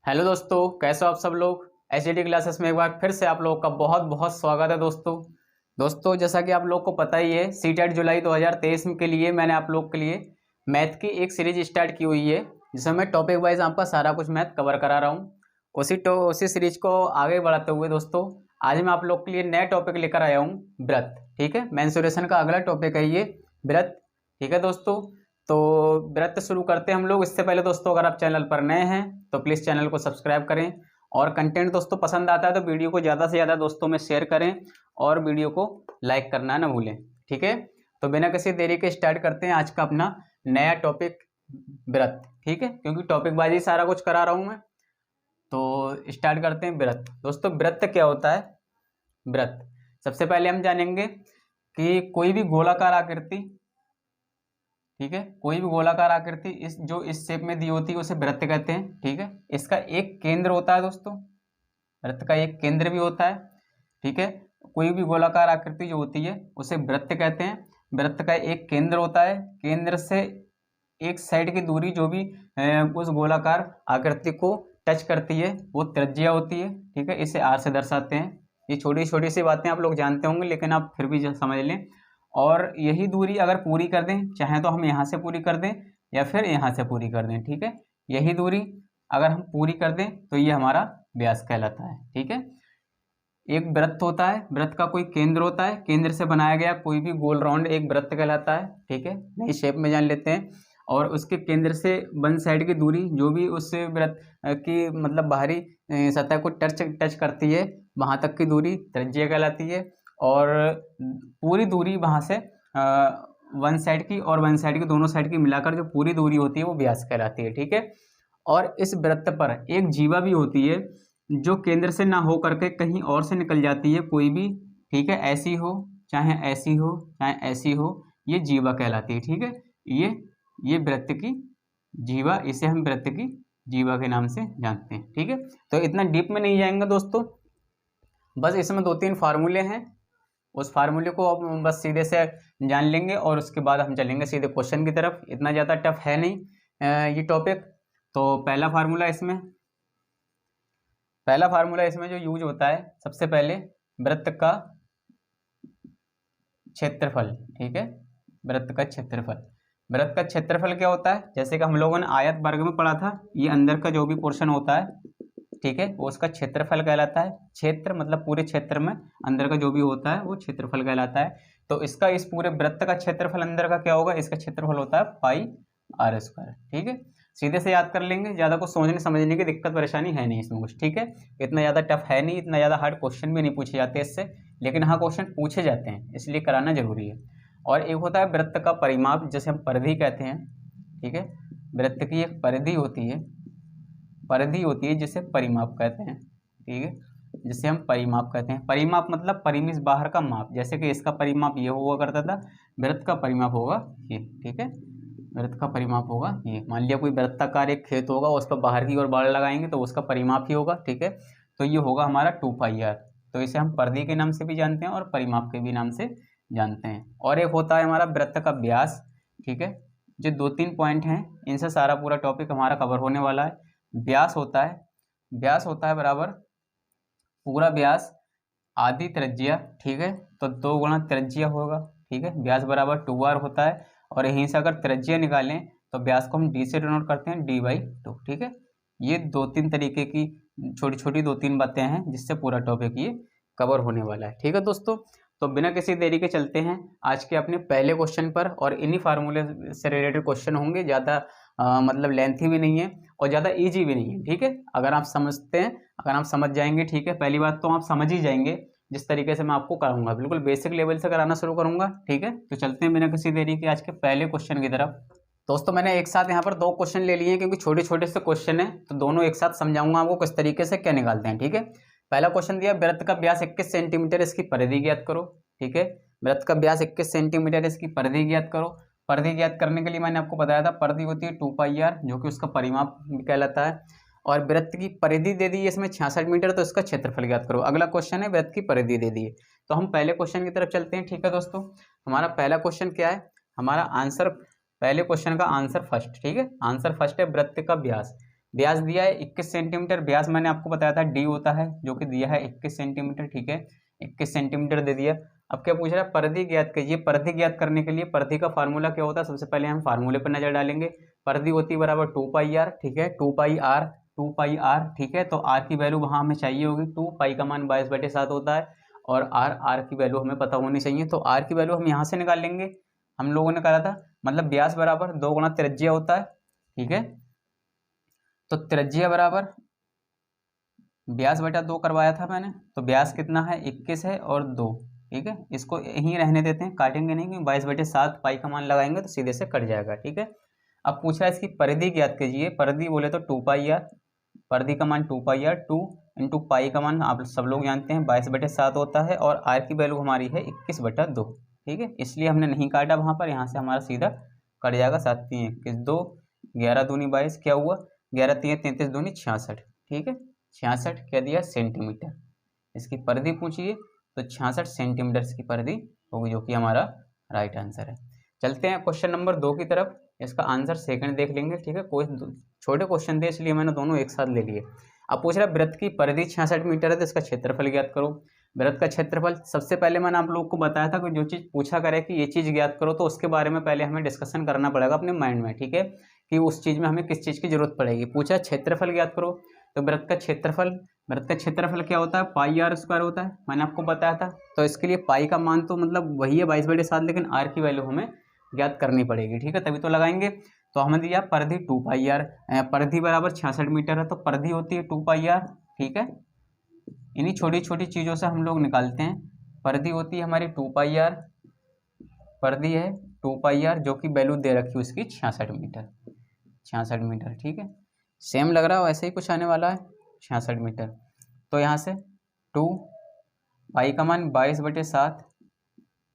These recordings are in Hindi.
हेलो दोस्तों, कैसे हो आप सब लोग। एचडीटी क्लासेस में एक बार फिर से आप लोगों का बहुत बहुत स्वागत है दोस्तों जैसा कि आप लोग को पता ही है, सीटेट जुलाई 2023 के लिए मैंने आप लोग के लिए मैथ की एक सीरीज स्टार्ट की हुई है, जिसमें मैं टॉपिक वाइज आपका सारा कुछ मैथ कवर करा रहा हूँ। उसी सीरीज को आगे बढ़ाते हुए दोस्तों, आज मैं आप लोग के लिए नया टॉपिक लेकर आया हूँ, व्रत। ठीक है, मेंसुरेशन का अगला टॉपिक है ये व्रत। ठीक है दोस्तों, तो व्रत शुरू करते हैं हम लोग। इससे पहले दोस्तों, अगर आप चैनल पर नए हैं तो प्लीज़ चैनल को सब्सक्राइब करें, और कंटेंट दोस्तों पसंद आता है तो वीडियो को ज़्यादा से ज़्यादा दोस्तों में शेयर करें, और वीडियो को लाइक करना ना भूलें। ठीक है, तो बिना किसी देरी के स्टार्ट करते हैं आज का अपना नया टॉपिक, व्रत। ठीक है, क्योंकि टॉपिक वाइज ही सारा कुछ करा रहा हूँ मैं, तो स्टार्ट करते हैं व्रत। दोस्तों, व्रत क्या होता है। व्रत सबसे पहले हम जानेंगे कि कोई भी गोलाकार आकृति, ठीक है, कोई भी गोलाकार आकृति इस शेप में दी होती है उसे वृत्त कहते हैं। ठीक है, इसका एक केंद्र होता है दोस्तों, वृत्त का एक केंद्र भी होता है। ठीक है, कोई भी गोलाकार आकृति जो होती है उसे वृत्त कहते हैं। वृत्त का एक केंद्र होता है, केंद्र से एक साइड की दूरी जो भी उस गोलाकार आकृति को टच करती है वो त्रिज्या होती है। ठीक है, इसे आर से दर्शाते हैं। ये छोटी छोटी सी बातें आप लोग जानते होंगे, लेकिन आप फिर भी समझ लें। और यही दूरी अगर पूरी कर दें, चाहे तो हम यहाँ से पूरी कर दें या फिर यहाँ से पूरी कर दें। ठीक है, यही दूरी अगर हम पूरी कर दें तो ये हमारा व्यास कहलाता है। ठीक है, एक वृत्त होता है, वृत्त का कोई केंद्र होता है, केंद्र से बनाया गया कोई भी गोल राउंड एक वृत्त कहलाता है। ठीक है, नई शेप में जान लेते हैं। और उसके केंद्र से वन साइड की दूरी जो भी उस वृत्त की मतलब बाहरी सतह को टच करती है, वहां तक की दूरी त्रिज्या कहलाती है। और पूरी दूरी वहां से वन साइड की और वन साइड की दोनों साइड की मिलाकर जो पूरी दूरी होती है वो व्यास कहलाती है। ठीक है, और इस वृत्त पर एक जीवा भी होती है जो केंद्र से ना हो करके कहीं और से निकल जाती है, कोई भी। ठीक है, ऐसी हो चाहे ऐसी हो चाहे ऐसी हो, ये जीवा कहलाती है। ठीक है, ये वृत्त की जीवा, इसे हम वृत्त की जीवा के नाम से जानते हैं। ठीक है, तो इतना डीप में नहीं जाएंगे दोस्तों, बस इसमें 2-3 फार्मूले हैं, उस फार्मूले को आप बस सीधे से जान लेंगे और उसके बाद हम चलेंगे सीधे क्वेश्चन की तरफ। इतना ज़्यादा टफ है नहीं ये टॉपिक। तो पहला फार्मूला इसमें जो यूज होता है, सबसे पहले वृत्त का क्षेत्रफल। ठीक है, वृत्त का क्षेत्रफल क्या होता है, जैसे कि हम लोगों ने आयत वर्ग में पढ़ा था, ये अंदर का जो भी पोर्शन होता है, ठीक है, वो उसका क्षेत्रफल कहलाता है। क्षेत्र मतलब पूरे क्षेत्र में अंदर का जो भी होता है वो क्षेत्रफल कहलाता है। तो इसका इस पूरे वृत्त का क्षेत्रफल अंदर का क्या होगा, इसका क्षेत्रफल होता है पाई आर स्क्वायर। ठीक है, सीधे से याद कर लेंगे, ज़्यादा कुछ सोचने समझने की दिक्कत परेशानी है नहीं इसमें कुछ। ठीक है, इतना ज़्यादा टफ है नहीं, इतना ज़्यादा हार्ड क्वेश्चन भी नहीं पूछे जाते इससे, लेकिन हाँ क्वेश्चन पूछे जाते हैं, इसलिए कराना जरूरी है। और एक होता है वृत्त का परिमाप, जिसे हम परिधि कहते हैं। ठीक है, वृत्त की एक परिधि होती है जिसे परिमाप कहते हैं। ठीक है, जिसे हम परिमाप कहते हैं। परिमाप मतलब परिमित बाहर का माप, जैसे कि इसका परिमाप ये हुआ करता था, वृत्त का परिमाप होगा ये। ठीक है, वृत्त का परिमाप होगा ये। मान लिया कोई वृत्ताकार एक खेत होगा, उस पर बाहर की ओर बाड़ लगाएंगे तो उसका परिमाप ही होगा। ठीक है, तो ये होगा हमारा 2πr। तो इसे हम परिधि के नाम से भी जानते हैं और परिमाप के भी नाम से जानते हैं। और एक होता है हमारा वृत्त का व्यास। ठीक है, जो 2-3 पॉइंट हैं, इनसे सारा पूरा टॉपिक हमारा कवर होने वाला है। व्यास होता है बराबर पूरा व्यास आधी त्रिज्या। ठीक है, तो 2 गुणा त्रिज्या होगा। ठीक है, व्यास बराबर 2r होता है, और यहीं से अगर त्रिज्या निकालें तो व्यास को हम d से डिनोट करते हैं, d/2। ठीक है, ये 2-3 तरीके की छोटी छोटी 2-3 बातें हैं जिससे पूरा टॉपिक ये कवर होने वाला है। ठीक है दोस्तों, तो बिना किसी देरी के चलते हैं आज के अपने पहले क्वेश्चन पर, और इन्हीं फार्मूले से रिलेटेड क्वेश्चन होंगे, ज़्यादा मतलब लेंथी भी नहीं है और ज़्यादा ईजी भी नहीं है। ठीक है, अगर आप समझ जाएंगे, ठीक है, पहली बात तो आप समझ ही जाएंगे जिस तरीके से मैं आपको कराऊंगा, बिल्कुल बेसिक लेवल से कराना शुरू करूंगा। ठीक है, तो चलते हैं बिना किसी देरी के आज के पहले क्वेश्चन की तरफ। दोस्तों, मैंने एक साथ यहाँ पर 2 क्वेश्चन ले लिए हैं, क्योंकि छोटे छोटे से क्वेश्चन है, तो दोनों एक साथ समझाऊंगा आपको किस तरीके से क्या निकालते हैं। ठीक है, पहला क्वेश्चन दिया, वृत्त का व्यास 21 सेंटीमीटर, इसकी परिधि ज्ञात करो। ठीक है, वृत्त का व्यास 21 सेंटीमीटर, इसकी परिधि ज्ञात करो। परिधि ज्ञात करने के लिए मैंने आपको बताया था, परिधि होती है 2πr, जो कि उसका परिमाप भी कहलाता है। और वृत्त की परिधि दे दी है इसमें 66 मीटर, तो इसका क्षेत्रफल ज्ञात करो। अगला क्वेश्चन है, वृत्त की परिधि दे दी है, तो हम पहले क्वेश्चन की तरफ चलते हैं। ठीक है दोस्तों, हमारा पहला क्वेश्चन क्या है, हमारा आंसर, पहले क्वेश्चन का आंसर फर्स्ट। ठीक है, आंसर फर्स्ट है वृत्त का व्यास। व्यास दिया है 21 सेंटीमीटर, व्यास मैंने आपको बताया था डी होता है, जो कि दिया है 21 सेंटीमीटर, ठीक है 21 सेंटीमीटर दे दिया। अब क्या पूछ रहा है, परिधि ज्ञात कीजिए। परिधि ज्ञात करने के लिए परिधि का फार्मूला क्या होता है, सबसे पहले हम फार्मूले पर नजर डालेंगे। परिधि होती है बराबर 2πr, ठीक है 2πr, ठीक है। तो आर की वैल्यू वहां हमें चाहिए होगी, 2 का मान 22/7 होता है, और आर की वैल्यू हमें पता होनी चाहिए। तो आर की वैल्यू हम यहाँ से निकाल लेंगे, हम लोगों ने कहा था, मतलब व्यास बराबर 2 गुणा त्रिज्या होता है, ठीक है। तो त्रिज्या बराबर व्यास बटा 2 करवाया था मैंने, तो व्यास कितना है 21 है और 2, ठीक है। इसको यहीं रहने देते हैं, काटेंगे नहीं, क्योंकि 22/7 पाई का मान लगाएंगे तो सीधे से कट जाएगा, ठीक है। अब पूछा है इसकी परिधि ज्ञात कीजिए। परिधि बोले तो 2πr, परिधि का मान 2πr, 2 इंटू पाई का मान आप सब लोग जानते हैं 22/7 होता है, और आर की वैल्यू हमारी है 21/2, ठीक है। इसलिए हमने नहीं काटा वहाँ पर, यहाँ से हमारा सीधा कट जाएगा। 7 3 21 2, 11 दूनी 22, क्या हुआ 11 3 33 दूनी 66, ठीक है 66 क्या दिया सेंटीमीटर। इसकी परिधि पूछिए तो 66 सेंटीमीटर इसकी परिधि होगी, जो कि हमारा राइट आंसर है। चलते हैं क्वेश्चन नंबर 2 की तरफ, इसका आंसर सेकंड देख लेंगे, ठीक है। कोई छोटे क्वेश्चन थे इसलिए मैंने दोनों एक साथ ले लिए। अब पूछ रहा है वृत्त की परिधि 66 मीटर है, तो इसका क्षेत्रफल ज्ञात करो। वृत्त का क्षेत्रफल, सबसे पहले मैंने आप लोग को बताया था कि जो चीज़ पूछा करे कि ये चीज़ ज्ञात करो, तो उसके बारे में पहले हमें डिस्कशन करना पड़ेगा अपने माइंड में, ठीक है, कि उस चीज़ में हमें किस चीज़ की जरूरत पड़ेगी। पूछा क्षेत्रफल ज्ञात करो, तो वृत्त का क्षेत्रफल क्या होता है, πr² होता है, मैंने आपको बताया था। तो इसके लिए पाई का मान तो मतलब वही है 22/7, लेकिन आर की वैल्यू हमें ज्ञात करनी पड़ेगी, ठीक है, तभी तो लगाएंगे। तो हमें दिया परिधि 2πr, परिधि बराबर 66 मीटर है, तो परिधि होती है 2πr, ठीक है। इन्हीं छोटी छोटी चीज़ों से हम लोग निकालते हैं। परिधि होती है हमारी 2πr, परिधि है 2πr, जो कि वैल्यू दे रखी है उसकी 66 मीटर, ठीक है। सेम लग रहा है, वैसे ही कुछ आने वाला है 66 मीटर। तो यहाँ से 2 पाई का मान 22/7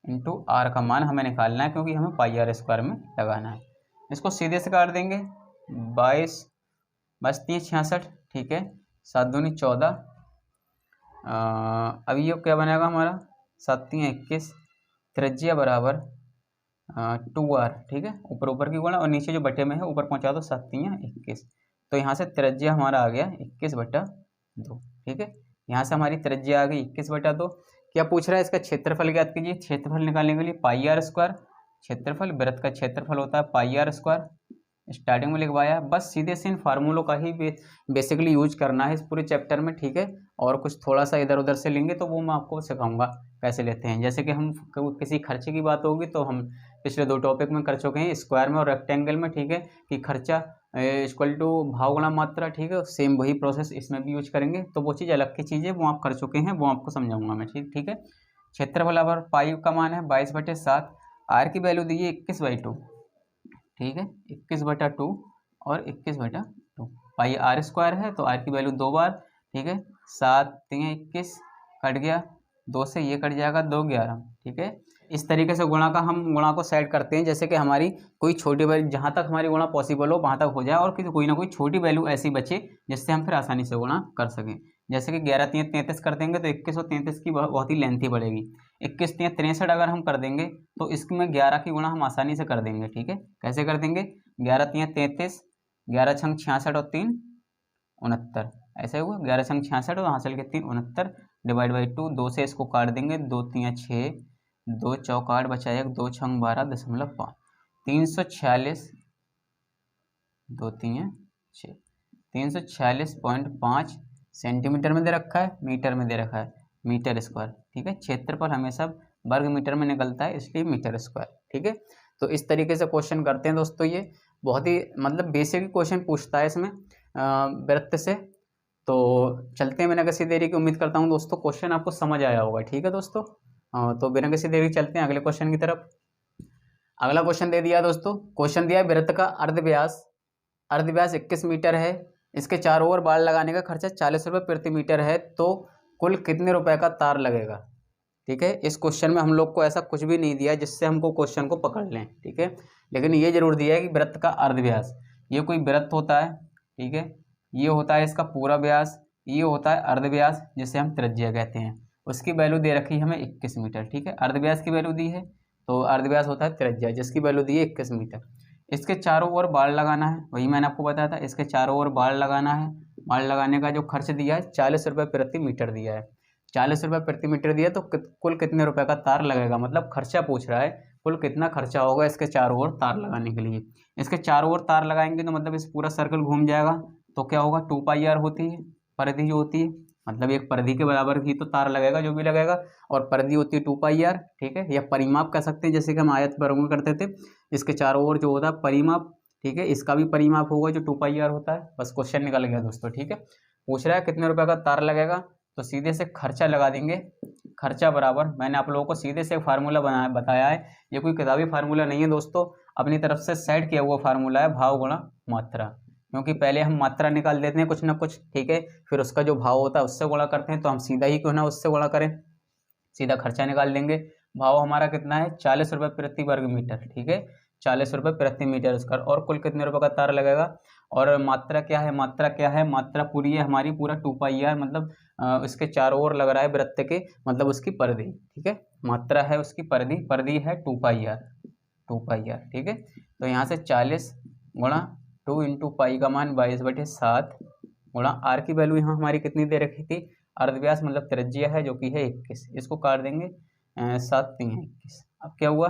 इंटू आर का मान हमें निकालना है, क्योंकि हमें πr² में लगाना है। इसको सीधे से काट देंगे, 22 बचती है 66, ठीक है 7 दूनी 14, अभी ये क्या बनेगा हमारा 7 3 21, त्रिज्या बराबर 2r, ठीक है, ऊपर ऊपर की गुणा और नीचे जो बटे में है ऊपर पहुंचा दो, 7 3 21। तो यहाँ से त्रिज्या हमारा आ गया 21/2, ठीक है। यहाँ से हमारी त्रिज्या आ गई 21/2। क्या पूछ रहा है, इसका क्षेत्रफल ज्ञात कीजिए। क्षेत्रफल निकालने के लिए πr², क्षेत्रफल वृत्त का क्षेत्रफल होता है πr², स्टार्टिंग में लिखवाया, बस सीधे से इन फार्मूलों का ही बेसिकली यूज करना है इस पूरे चैप्टर में, ठीक है। और कुछ थोड़ा सा इधर उधर से लेंगे तो वो मैं आपको सिखाऊंगा कैसे लेते हैं। जैसे कि हम किसी खर्चे की बात होगी तो हम पिछले 2 टॉपिक में कर चुके हैं, स्क्वायर में और रेक्टेंगल में, ठीक है, कि खर्चा इक्वल टू भाव गुणा मात्रा, ठीक है। सेम वही प्रोसेस इसमें भी यूज करेंगे, तो वो चीज़ अलग की चीज़ है, वो आप कर चुके हैं, वो आपको समझाऊंगा मैं, ठीक है। क्षेत्रफल बराबर पाई का मान है 22/7, आर की वैल्यू दी है 21/2, ठीक है 21/2 और 21/2, पाई r² है तो आर की वैल्यू 2 बार, ठीक है 7 3 21 कट गया, 2 से ये कट जाएगा 2 11, ठीक है। इस तरीके से गुणा का हम गुणा को सेट करते हैं, जैसे कि हमारी कोई छोटी वैल्यू, जहाँ तक हमारी गुणा पॉसिबल हो वहाँ तक हो जाए, और कोई ना कोई छोटी वैल्यू ऐसी बचे जिससे हम फिर आसानी से गुणा कर सकें। जैसे कि 11 3 33 कर देंगे तो 21 और 33 की बहुत ही लेंथी बढ़ेगी। 21 3 63 अगर हम कर देंगे तो इसमें 11 की गुणा हम आसानी से कर देंगे, ठीक है। कैसे कर देंगे, 11 3 33, 11 छंग 66 और 3 69, ऐसे हुआ 11 छंग 66 और हासिल के 3 69 डिवाइड बाई 2, 2 से इसको काट देंगे, 2 3 6, 2 चौक 8 बचाया 2 छंग 12.5, 346, 2 3 6, 346.5 सेंटीमीटर में दे रखा है, मीटर में दे रखा है मीटर², ठीक है। क्षेत्रफल हमेशा वर्ग मीटर में निकलता है, इसलिए मीटर², ठीक है। तो इस तरीके से क्वेश्चन करते हैं दोस्तों, ये बहुत ही मतलब बेसिक क्वेश्चन पूछता है इसमें वृत्त से। तो चलते हैं बिना किसी देरी की, उम्मीद करता हूँ दोस्तों क्वेश्चन आपको समझ आया होगा, ठीक है दोस्तों। तो बिना किसी देरी चलते हैं अगले क्वेश्चन की तरफ। अगला क्वेश्चन दे दिया दोस्तों, क्वेश्चन दिया वृत्त का अर्धव्यास 21 मीटर है, इसके चारों ओर बाड़ लगाने का खर्चा 40 रुपये प्रति मीटर है, तो कुल कितने रुपए का तार लगेगा, ठीक है। इस क्वेश्चन में हम लोग को ऐसा कुछ भी नहीं दिया जिससे हमको क्वेश्चन को पकड़ लें, ठीक है, लेकिन ये जरूर दिया है कि वृत्त का अर्धव्यास, ये कोई वृत्त होता है, ठीक है, ये होता है इसका पूरा व्यास, ये होता है अर्धव्यास जिसे हम त्रिज्या कहते हैं, उसकी वैल्यू दे रखी है हमें 21 मीटर, ठीक है। अर्धव्यास की वैल्यू दी है तो अर्धव्यास होता है त्रिज्या जिसकी वैल्यू दी है 21 मीटर। इसके चारों ओर बाड़ लगाना है, वही मैंने आपको बताया था, इसके चारों ओर बाड़ लगाना है। बाड़ लगाने का जो खर्च दिया है 40 रुपये प्रति मीटर दिया है। 40 रुपये प्रति मीटर दिया, तो कुल कितने रुपए का तार लगेगा, मतलब खर्चा पूछ रहा है, कुल कितना खर्चा होगा इसके चारों ओर तार लगाने के लिए। इसके चारों ओर तार लगाएंगे तो मतलब इस पूरा सर्कल घूम जाएगा, तो क्या होगा 2πr होती है परिधि जो होती है, मतलब एक परिधि के बराबर ही तो तार लगेगा जो भी लगेगा, और परिधि होती है 2πr, ठीक है, या परिमाप कह सकते हैं, जैसे कि हम आयत वर्गों में करते थे। इसके चारों ओर जो होता है परिमाप, ठीक है, इसका भी परिमाप होगा जो 2πr होता है। बस क्वेश्चन निकल गया दोस्तों, ठीक है। पूछ रहा है कितने रुपए का तार लगेगा, तो सीधे से खर्चा लगा देंगे। खर्चा बराबर, मैंने आप लोगों को सीधे से फार्मूला बताया है, ये कोई किताबी फार्मूला नहीं है दोस्तों, अपनी तरफ से सेट किया हुआ फार्मूला है, भाव गुणा मात्रा। क्योंकि पहले हम मात्रा निकाल देते हैं कुछ ना कुछ, ठीक है, फिर उसका जो भाव होता है उससे गुणा करते हैं, तो हम सीधा ही क्यों ना उससे गुणा करें, सीधा खर्चा निकाल देंगे। भाव हमारा कितना है 40 रुपये प्रति वर्ग मीटर, ठीक है, 40 रुपये प्रति मीटर स्क्वायर, और कुल कितने रुपए का तार लगेगा। और मात्रा क्या है, मात्रा क्या है, मात्रा पूरी है हमारी, पूरा 2πr, मतलब इसके चारों ओर लग रहा है वृत्त के, मतलब उसकी परिधि, ठीक है, मात्रा है उसकी परिधि, परिधि है 2πr, 2πr, ठीक है। तो यहाँ से 40 गुणा 2 इंटू पाई का मान 22/7 गुणा आर की वैल्यू यहाँ हमारी कितनी दे रखी थी, अर्धव्यास मतलब त्रिज्या है जो कि है 21, इसको काट देंगे 7 3 21। अब क्या हुआ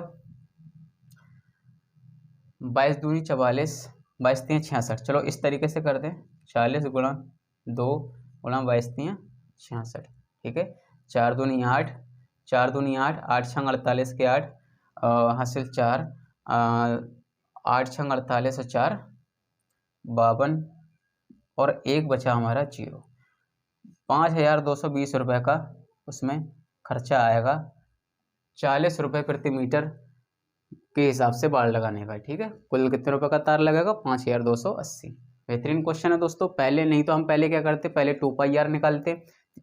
22 दूनी 44, 22 3 66, चलो इस तरीके से कर दें, 40 गुणा 2 गुणा 22 3 66, ठीक है, 4 दूनी 8, 4 दूनी 8, 8 6 48 के 8 हासिल 4, 8 6 48 और 4 52, और एक बचा हमारा 0। 5220 रुपये का उसमें खर्चा आएगा 40 रुपये प्रति मीटर के हिसाब से बाड़ लगाने का, ठीक है। कुल कितने रुपए का तार लगेगा 5280। बेहतरीन क्वेश्चन है दोस्तों। पहले नहीं तो हम पहले क्या करते, पहले 2πr निकालते,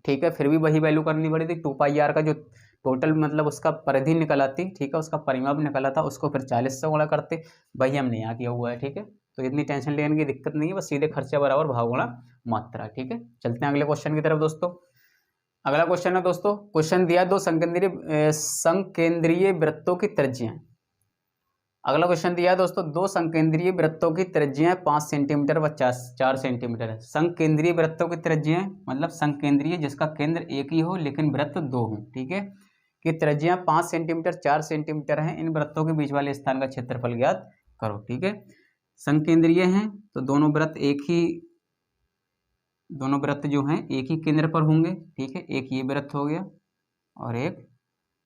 ठीक है, फिर भी वही वैल्यू करनी पड़ी थी। 2πr का जो टोटल मतलब उसका परिधि निकल आती, ठीक है, उसका परिमाप निकला था, उसको फिर 40 से गुणा करते, वही हमने यहाँ किया हुआ है, ठीक है। तो इतनी टेंशन लेने की दिक्कत नहीं है, बस सीधे खर्चा बराबर भाव गुणा मात्रा, ठीक है। चलते हैं अगले क्वेश्चन की तरफ दोस्तों। अगला क्वेश्चन है दोस्तों, क्वेश्चन दिया दो संकेंद्रीय वृत्तों की त्रिज्याएं। अगला क्वेश्चन दिया है दोस्तों, दो संकेंद्रीय वृत्तों की त्रिज्याएं 5 सेंटीमीटर व 4 सेंटीमीटर है। संकेंद्रीय वृत्तों की त्रिज्याएं मतलब संकेंद्रीय जिसका केंद्र एक ही हो लेकिन वृत्त दो हों, ठीक है, कि त्रिज्याएं 5 सेंटीमीटर 4 सेंटीमीटर हैं। इन वृत्तों के बीच वाले स्थान का क्षेत्रफल ज्ञात करो, ठीक है। संकेंद्रीय हैं तो दोनों वृत्त जो हैं एक ही केंद्र पर होंगे, ठीक है, एक ये वृत्त हो गया और एक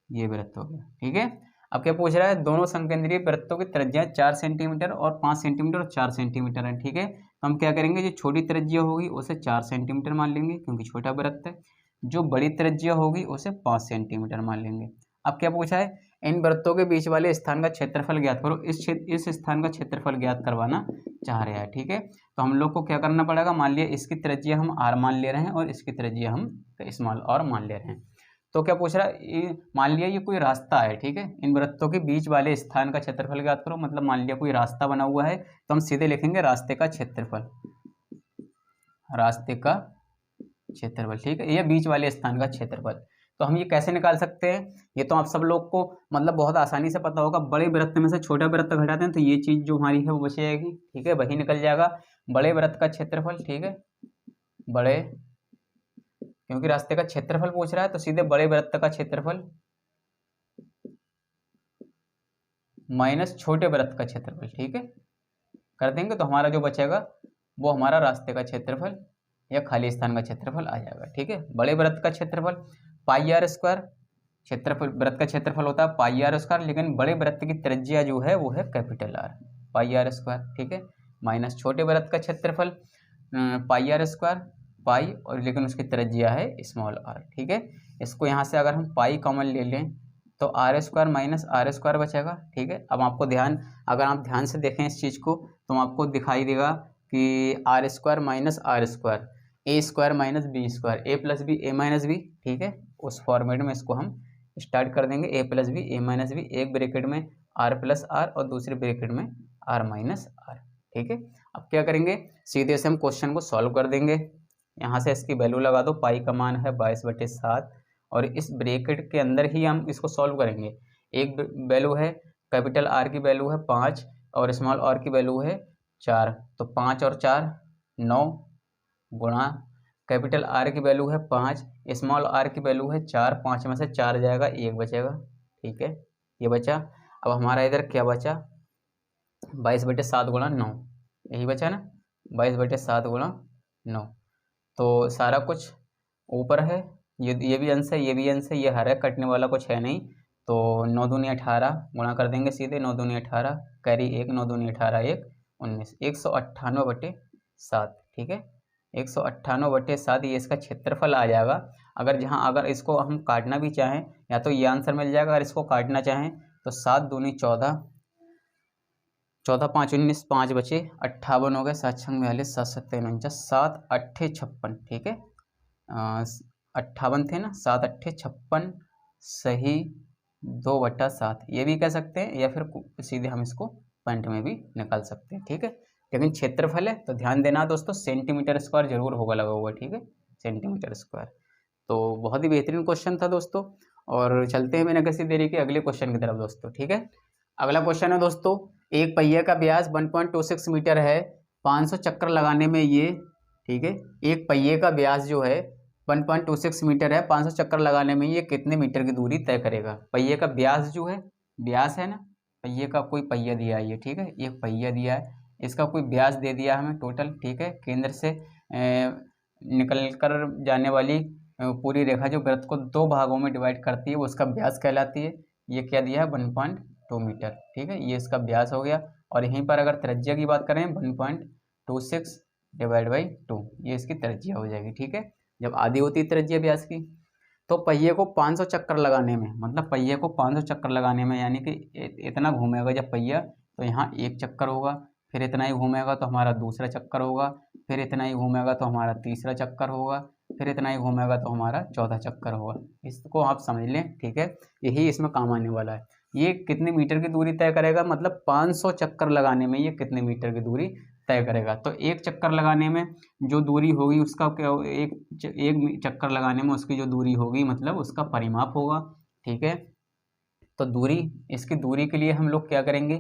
ये वृत्त हो गया, ठीक है। अब क्या पूछ रहा है, दोनों संकेंद्रीय वृत्तों की त्रिज्याएं 4 सेंटीमीटर और 5 सेंटीमीटर और 4 सेंटीमीटर है, ठीक है। तो हम क्या करेंगे, जो छोटी त्रिज्या होगी उसे 4 सेंटीमीटर मान लेंगे क्योंकि छोटा वृत्त है, जो बड़ी त्रिज्या होगी उसे 5 सेंटीमीटर मान लेंगे। अब क्या पूछा है, इन वृत्तों के बीच वाले स्थान का क्षेत्रफल ज्ञात करो। इस स्थान का क्षेत्रफल ज्ञात करवाना चाह रहे हैं, ठीक है। तो हम लोग को क्या करना पड़ेगा, मान लिया इसकी त्रिज्या हम r मान ले रहे हैं और इसकी त्रिज्या हम स्मॉल r मान ले रहे हैं। तो क्या पूछ रहा है, मान लिया ये कोई रास्ता है, ठीक है, इन वृत्तों के बीच वाले स्थान का क्षेत्रफल ज्ञात करो। मतलब मान लिया कोई रास्ता बना हुआ है तो हम सीधे लिखेंगे रास्ते का क्षेत्रफल, रास्ते का क्षेत्रफल, ठीक है, ये बीच वाले स्थान का क्षेत्रफल। तो हम ये कैसे निकाल सकते हैं, ये तो आप सब लोग को मतलब बहुत आसानी से पता होगा। बड़े वृत्त में से छोटा वृत्त घटाते हैं तो ये चीज जो हमारी है वो बच जाएगी, ठीक है, वही निकल जाएगा बड़े वृत्त का क्षेत्रफल, ठीक है, बड़े, क्योंकि रास्ते का क्षेत्रफल पूछ रहा है तो सीधे बड़े वृत्त का क्षेत्रफल माइनस छोटे वृत्त का क्षेत्रफल, ठीक है, कर देंगे तो हमारा जो बचेगा वो हमारा रास्ते का क्षेत्रफल या खाली स्थान का क्षेत्रफल आ जाएगा, ठीक है। बड़े वृत्त का क्षेत्रफल πr स्क्वायर, क्षेत्रफल वृत्त का क्षेत्रफल होता है πr स्क्वायर, लेकिन बड़े वृत्त की त्रिज्या जो है वो है कैपिटल R, πr स्क्वायर, ठीक है, माइनस छोटे वृत्त का क्षेत्रफल πr स्क्वायर पाई, और लेकिन उसकी त्रिज्या है स्मॉल r, ठीक है। इसको यहाँ से अगर हम पाई कॉमन ले लें तो r square minus r square बचेगा, ठीक है। अब आपको अगर आप ध्यान से देखें इस चीज़ को तो आपको दिखाई देगा कि r square minus r square, A square minus B square, A plus B A minus B, ठीक है, उस फॉर्मेट में इसको हम स्टार्ट कर देंगे, ए plus B A minus B, एक ब्रैकेट में r प्लस r और दूसरे ब्रैकेट में r माइनस r, ठीक है। अब क्या करेंगे, सीधे से हम क्वेश्चन को सॉल्व कर देंगे। यहाँ से इसकी वैल्यू लगा दो, पाई का मान है 22/7 और इस ब्रैकेट के अंदर ही हम इसको सॉल्व करेंगे। एक वैल्यू है कैपिटल R की वैल्यू है 5 और स्मॉल आर की वैल्यू है 4, तो 5 और 4 9 गुणा कैपिटल आर की वैल्यू है 5, स्मॉल आर की वैल्यू है 4, 5 में से 4 जाएगा 1 बचेगा, ठीक है, ये बचा। अब हमारा इधर क्या बचा, 22/7 गुणा 9, यही बचा ना, 22/7 गुणा 9। तो सारा कुछ ऊपर है, ये भी अंश है, ये भी अंश है, ये हर है, कटने वाला कुछ है नहीं, तो 9 दूनी 18 गुणा कर देंगे सीधे, 9 दूनी 18 कैरी 1, 9 दूनी 18 1 19, 198/7, ठीक है, 198/7 ये इसका क्षेत्रफल आ जाएगा। अगर इसको हम काटना भी चाहें या तो ये आंसर मिल जाएगा, अगर इसको काटना चाहें तो 7 दूनी 14, 14 5 19, 5 बचे 58 हो गए, 7 6 42, 7 7 49, 7 8 56, ठीक है, 58 थे ना, 7 8 56 सही 2/7, ये भी कह सकते हैं, या फिर सीधे हम इसको पॉइंट में भी निकाल सकते हैं, ठीक है। लेकिन क्षेत्रफल है तो ध्यान देना दोस्तों, सेंटीमीटर स्क्वायर जरूर होगा लगा हुआ, ठीक है, सेंटीमीटर स्क्वायर। तो बहुत ही बेहतरीन क्वेश्चन था दोस्तों, और चलते हैं बिना किसी देरी के अगले क्वेश्चन की तरफ दोस्तों, ठीक है। अगला क्वेश्चन है दोस्तों, एक पहिए का व्यास 1.26 मीटर है, 500 चक्कर लगाने में ये, ठीक है, एक पहिए का व्यास जो है 1.26 मीटर है, 500 चक्कर लगाने में ये कितने मीटर की दूरी तय करेगा। पहिए का व्यास जो है, व्यास है ना, पहिए का कोई पहिया दिया है ये, ठीक है, एक पहिया दिया है, इसका कोई व्यास दे दिया हमें टोटल, ठीक है, केंद्र से निकल कर जाने वाली पूरी रेखा जो वृत्त को 2 भागों में डिवाइड करती है वो उसका व्यास कहलाती है। ये क्या दिया है 1.2 मीटर, ठीक है, ये इसका व्यास हो गया। और यहीं पर अगर त्रिज्या की बात करें 1.26 / 2, ये इसकी त्रिज्या हो जाएगी, ठीक है, जब आधी होती है त्रिज्या व्यास की। तो पहिए को 500 चक्कर लगाने में, मतलब पहिए को 500 चक्कर लगाने में, यानी कि इतना घूमेगा जब पहिया, तो यहाँ 1 चक्कर होगा, फिर इतना ही घूमेगा तो हमारा दूसरा चक्कर होगा, फिर इतना ही घूमेगा तो हमारा तीसरा चक्कर होगा, फिर इतना ही घूमेगा तो हमारा चौथा चक्कर होगा। इसको आप समझ लें, ठीक है, यही इसमें काम आने वाला है। ये कितने मीटर की दूरी तय करेगा, मतलब 500 चक्कर लगाने में ये कितने मीटर की दूरी तय करेगा। तो एक चक्कर लगाने में जो दूरी होगी उसका क्या, एक चक्कर लगाने में उसकी जो दूरी होगी मतलब उसका परिमाप होगा, ठीक है। तो दूरी, इसकी दूरी के लिए हम लोग क्या करेंगे,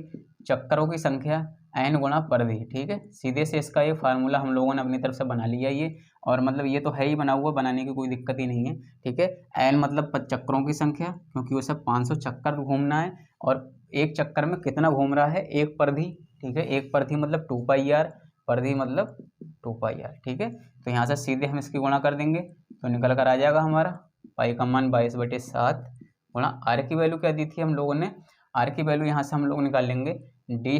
चक्करों की संख्या n गुणा परिधि, ठीक है, सीधे से इसका ये फार्मूला हम लोगों ने अपनी तरफ से बना लिया ये, और मतलब ये तो है ही बना हुआ, बनाने की कोई दिक्कत ही नहीं है, ठीक है। n मतलब चक्करों की संख्या, क्योंकि उसे 500 चक्कर घूमना है, और एक चक्कर में कितना घूम रहा है, एक परिधि, ठीक है, एक परिधि मतलब 2πr, परिधि मतलब 2πr, ठीक है। तो यहाँ से सीधे हम इसकी गुणा कर देंगे तो निकल कर आ जाएगा हमारा पाई का मान 22/7 गुणा आर की वैल्यू क्या दी थी हम लोगों ने, आर की वैल्यू यहाँ से हम लोग निकाल लेंगे डी,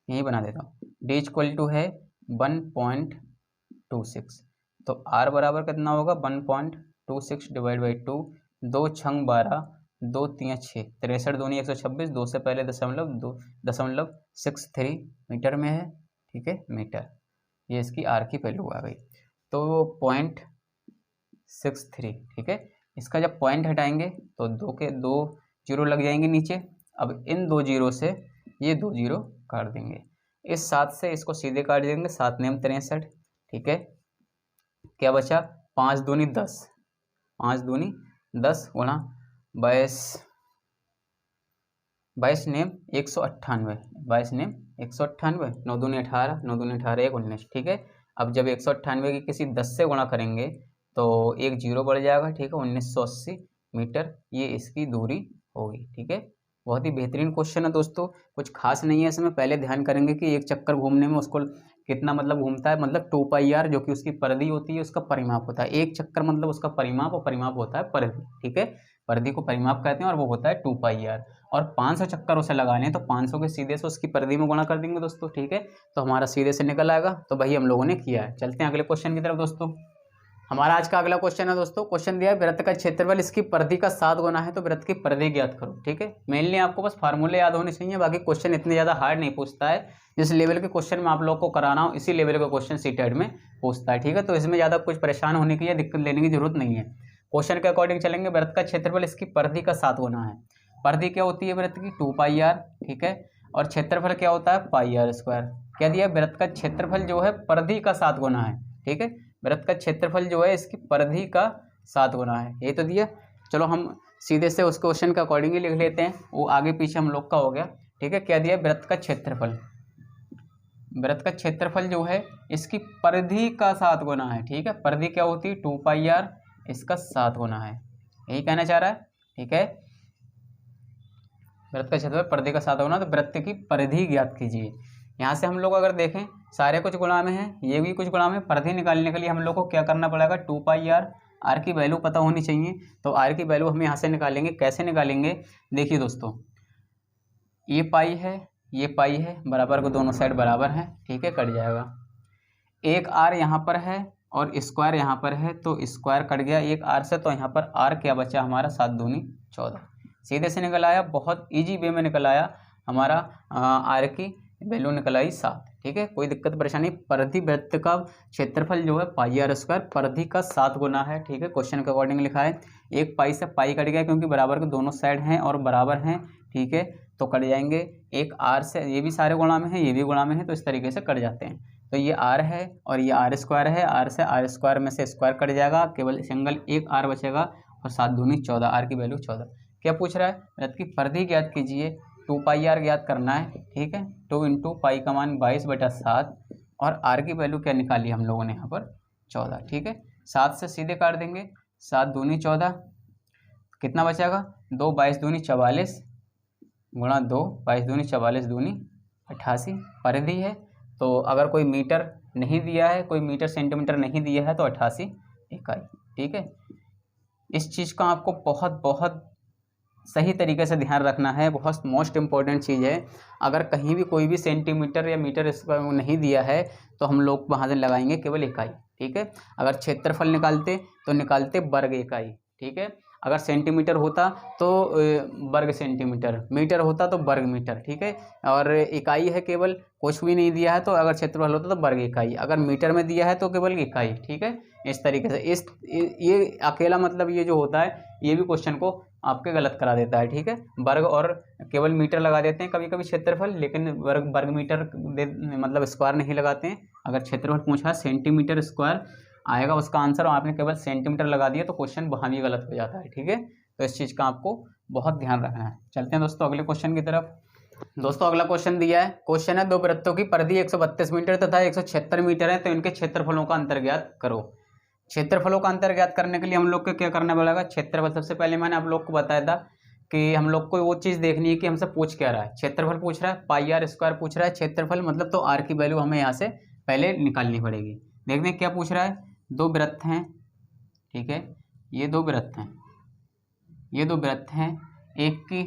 यही बना देता हूँ, डी इक्वल टू है 1.26, तो आर बराबर कितना होगा 1.26 / 2, 2 छंग 12, 2 3 6, 63 दूनी 126, 2 से पहले .63 मीटर में है, ठीक है, मीटर, ये इसकी आर की वैल्यू आ गई। तो 0.63, ठीक है, इसका जब पॉइंट हटाएंगे तो 2 जीरो लग जाएंगे नीचे। अब इन 2 जीरो से ये 2 जीरो काट देंगे, इस 7 से इसको सीधे काट देंगे, 7 नेम 63, ठीक है, क्या बचा 5 दूनी 10, 5 दूनी 10 गुणा 22 नेम 198, 22 नेम 198, 9 दूनी 18, 9 दूनी 18 1 19, ठीक है। अब जब 198 की किसी 10 से गुणा करेंगे तो एक जीरो बढ़ जाएगा, ठीक है, 1980 मीटर ये इसकी दूरी होगी, ठीक है। बहुत ही बेहतरीन क्वेश्चन है दोस्तों, कुछ खास नहीं है इसमें। पहले ध्यान करेंगे कि एक चक्कर घूमने में उसको कितना मतलब घूमता है, मतलब 2πr जो कि उसकी परिधि होती है उसका परिमाप होता है, एक चक्कर मतलब उसका परिमाप, और परिमाप होता है परिधि, ठीक है, परिधि को परिमाप कहते हैं और वो होता है 2πr। और 500 चक्कर उसे लगाने तो 500 के सीधे से उसकी परिधि में गुणा कर देंगे दोस्तों, ठीक है, तो हमारा सीधे से निकल आएगा। तो वही हम लोगों ने किया है। चलते हैं अगले क्वेश्चन की तरफ दोस्तों। हमारा आज का अगला क्वेश्चन है दोस्तों, क्वेश्चन दिया है वृत्त का क्षेत्रफल इसकी परिधि का 7 गुना है, तो वृत्त की परिधि ज्ञात करो, ठीक है। मेनली आपको बस फार्मूले याद होने चाहिए, बाकी क्वेश्चन इतने ज़्यादा हार्ड नहीं पूछता है। जिस लेवल के क्वेश्चन मैं आप लोग को करा रहा हूँ इसी लेवल का क्वेश्चन सीटेट में पूछता है, ठीक है, तो इसमें ज़्यादा कुछ परेशान होने की या दिक्कत लेने की जरूरत नहीं है। क्वेश्चन के अकॉर्डिंग चलेंगे। वृत्त का क्षेत्रफल इसकी परिधि का 7 गुना है। परिधि क्या होती है वृत्त की 2πr, ठीक है, और क्षेत्रफल क्या होता है πr²। क्या दिया, वृत्त का क्षेत्रफल जो है परिधि का 7 गुना है, ठीक है, वृत्त का क्षेत्रफल जो है इसकी परिधि का 7 गुना है, ये तो दिया। चलो हम सीधे से उस क्वेश्चन के अकॉर्डिंग ही लिख लेते हैं, वो आगे पीछे हम लोग का हो गया। ठीक है। क्या दिया है? वृत्त का क्षेत्रफल। वृत्त का क्षेत्रफल जो है इसकी परिधि का 7 गुना है, ठीक है। परिधि क्या होती है? 2πr, इसका 7 गुना है, यही कहना चाह रहा है, ठीक है। वृत्त का क्षेत्रफल परिधि का 7 गुना, तो वृत्त की परिधि ज्ञात कीजिए। यहाँ से हम लोग अगर देखें सारे कुछ गुणा में हैं, ये भी कुछ गुणा में। परिधि निकालने के लिए हम लोग को क्या करना पड़ेगा? 2πr, आर की वैल्यू पता होनी चाहिए, तो आर की वैल्यू हम यहाँ से निकालेंगे। कैसे निकालेंगे? देखिए दोस्तों, ये पाई है, ये पाई है, बराबर को दोनों साइड बराबर है, ठीक है, कट जाएगा। एक आर यहाँ पर है और स्क्वायर यहाँ पर है, तो स्क्वायर कट गया एक आर से, तो यहाँ पर आर क्या बचा हमारा? 7 दूनी 14, सीधे से निकल आया, बहुत इजी वे में निकल आया हमारा। आर की वैल्यू निकल आई 7, ठीक है, कोई दिक्कत परेशानी। परिधि वृत्त का क्षेत्रफल जो है पाई आर स्क्वायर, परिधि का 7 गुना है, ठीक है, क्वेश्चन के अकॉर्डिंग लिखा है। एक पाई से पाई कट गया क्योंकि बराबर के दोनों साइड हैं और बराबर हैं, ठीक है, तो कट जाएंगे। एक आर से, ये भी सारे गुणा में है, ये भी गुणा में है, तो इस तरीके से कट जाते हैं। तो ये आर है और ये आर स्क्वायर है, आर से आर स्क्वायर में से स्क्वायर कट जाएगा, केवल सिंगल एक आर बचेगा, और 7 दूनी 14, आर की वैल्यू 14। क्या पूछ रहा है? वृत्त की परिधि ज्ञात कीजिए, 2πr ज्ञात करना है, ठीक है। 2 × पाई का मान 22/7, और आर की वैल्यू क्या निकाली हम लोगों ने यहाँ पर? 14, ठीक है। 7 से सीधे काट देंगे, 7 दूनी 14, कितना बचेगा? 2 22 दूनी 44 गुणा 2 22 दूनी 44 दूनी 88। परिधि है तो अगर कोई मीटर नहीं दिया है, कोई मीटर सेंटीमीटर नहीं दिया है, तो 88 इकाई, ठीक है। इस चीज़ का आपको बहुत बहुत सही तरीके से ध्यान रखना है, बहुत मोस्ट इम्पॉर्टेंट चीज़ है। अगर कहीं भी कोई भी सेंटीमीटर या मीटर इसका नहीं दिया है तो हम लोग वहाँ से लगाएंगे केवल इकाई, ठीक है। अगर क्षेत्रफल निकालते तो निकालते वर्ग इकाई, ठीक है। अगर सेंटीमीटर होता तो वर्ग सेंटीमीटर, मीटर होता तो वर्ग मीटर, ठीक है। और इकाई है केवल, कुछ भी नहीं दिया है, तो अगर क्षेत्रफल होता तो वर्ग इकाई, अगर मीटर में दिया है तो केवल इकाई, ठीक है। इस तरीके से ये अकेला मतलब ये जो होता है ये भी क्वेश्चन को आपके गलत करा देता है, ठीक है। वर्ग और केवल मीटर लगा देते हैं कभी कभी क्षेत्रफल, लेकिन वर्ग मीटर मतलब स्क्वायर नहीं लगाते हैं। अगर क्षेत्रफल पूछा सेंटीमीटर स्क्वायर आएगा उसका आंसर, और आपने केवल सेंटीमीटर लगा दिया तो क्वेश्चन वहाँ भी गलत हो जाता है, ठीक है। तो इस चीज़ का आपको बहुत ध्यान रखना है। चलते हैं दोस्तों अगले क्वेश्चन की तरफ। दोस्तों अगला क्वेश्चन दिया है, क्वेश्चन है 2 वृत्तों की परिधि 132 मीटर तथा 176 मीटर है, तो इनके क्षेत्रफलों का अंतर ज्ञात करो। क्षेत्रफलों का अंतर ज्ञात करने के लिए हम लोग को क्या करना पड़ेगा? क्षेत्रफल, सबसे पहले मैंने आप लोग को बताया था कि हम लोग को वो चीज़ देखनी है कि हमसे पूछ क्या रहा है। क्षेत्रफल पूछ रहा है, पाई आर स्क्वायर पूछ रहा है क्षेत्रफल, मतलब तो आर की वैल्यू हमें यहाँ से पहले निकालनी पड़ेगी। देखते हैं क्या पूछ रहा है। 2 वृत्त हैं, ठीक है, ये 2 वृत्त हैं, ये 2 वृत्त हैं, एक की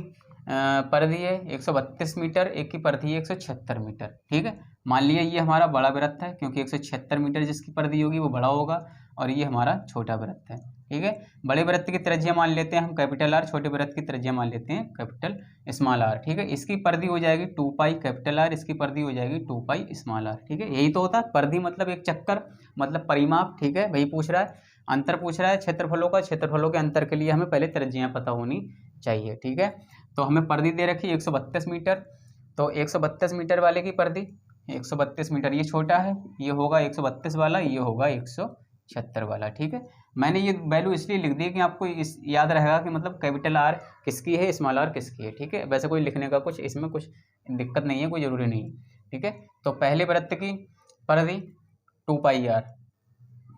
परिधि है 132 मीटर, एक की परिधि है 176 मीटर, ठीक है। मान लिया ये हमारा बड़ा वृत्त है क्योंकि 176 मीटर जिसकी परिधि होगी वो बड़ा होगा, और ये हमारा छोटा वृत्त है, ठीक है। बड़े वृत्त की त्रिज्या मान लेते हैं हम कैपिटल आर, छोटे वृत्त की त्रिज्या मान लेते हैं कैपिटल स्मॉल आर, ठीक है। इसकी परिधि हो जाएगी 2π कैपिटल आर, इसकी परिधि हो जाएगी 2π स्मॉल आर, ठीक है। यही तो होता है परिधि, मतलब एक चक्कर, मतलब परिमाप, ठीक है। वही पूछ रहा है। अंतर पूछ रहा है क्षेत्रफलों का, क्षेत्रफलों के अंतर के लिए हमें पहले त्रिज्याएं पता होनी चाहिए, ठीक है। तो हमें परिधि दे रखी 132 मीटर, तो 132 मीटर वाले की परिधि 132 मीटर, ये छोटा है, ये होगा 132 वाला, ये होगा 176 वाला, ठीक है। मैंने ये वैल्यू इसलिए लिख दी कि आपको इस याद रहेगा कि मतलब कैपिटल आर किसकी है, स्मॉल आर किसकी है, ठीक है। वैसे कोई लिखने का कुछ इसमें कुछ दिक्कत नहीं है, कोई ज़रूरी नहीं है, ठीक है। तो पहले वृत्त की परिधि 2πr,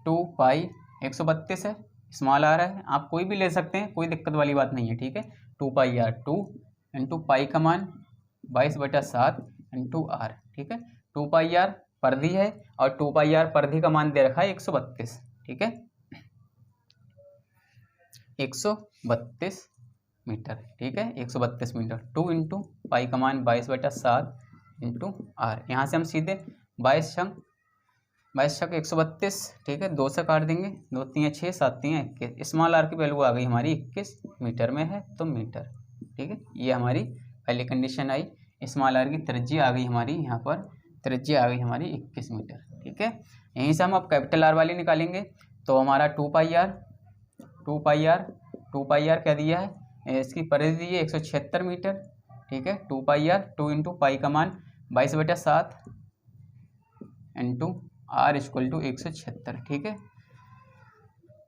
2π 132 है, स्मॉल आर है, आप कोई भी ले सकते हैं, कोई दिक्कत वाली बात नहीं है, ठीक है। 2πr, 2 × पाई का मान 22/7 × आर, ठीक है। 2πr परिधि है और 2πr परिधि का मान दे रखा है 132, ठीक है, 132 मीटर, ठीक है, 132 मीटर। 2 × पाई का मान 22/7 × आर, यहाँ से हम सीधे 22 छक 132, ठीक है, 2 से काट देंगे, 2 3 6 7 3 21, स्मॉल आर की वैल्यू आ गई हमारी 21 मीटर में है तो मीटर, ठीक है। ये हमारी पहली कंडीशन आई। स्मॉल आर की त्रिज्या आ गई हमारी, यहाँ पर त्रिज्या आ गई हमारी 21 मीटर, ठीक है। यहीं से हम अब कैपिटल आर वाली निकालेंगे, तो हमारा 2πr क्या दिया है, इसकी परिधि दी है 176 मीटर, ठीक है। 2πr, 2 × पाई का मान 22/7 × आर = 176, ठीक है।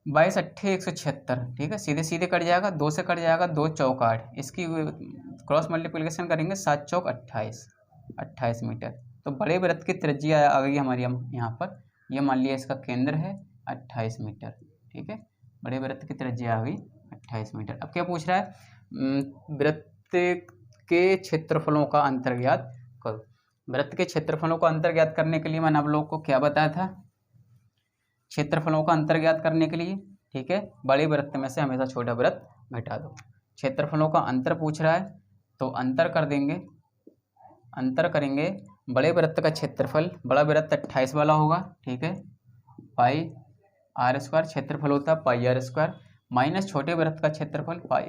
22 × 8 = 176, ठीक है, सीधे सीधे कट जाएगा, 2 से कट जाएगा, 2 चौक 8, इसकी क्रॉस मल्टीप्लिकेशन करेंगे 7 चौक 28 मीटर। तो बड़े वृत्त की त्रिज्या आ गई हमारी हम यहाँ पर, ये मान लिया इसका केंद्र है 28 मीटर। ठीक है, बड़े वृत्त की त्रिज्या आ गई 28 मीटर। अब क्या पूछ रहा है, वृत्त के क्षेत्रफलों का अंतर ज्ञात करो। वृत्त के क्षेत्रफलों का अंतर ज्ञात करने के लिए मैंने आप लोगों को क्या बताया था, क्षेत्रफलों का अंतर ज्ञात करने के लिए, ठीक है, बड़े वृत्त में से हमेशा छोटा वृत्त घटा दो। क्षेत्रफलों का अंतर पूछ रहा है तो अंतर कर देंगे, अंतर करेंगे। बड़े वृत्त का क्षेत्रफल, बड़ा वृत्त 28 वाला होगा, ठीक है, पाई आर स्क्वायर क्षेत्रफल होता है पाई आर स्क्वायर, माइनस छोटे वृत्त का क्षेत्रफल पाई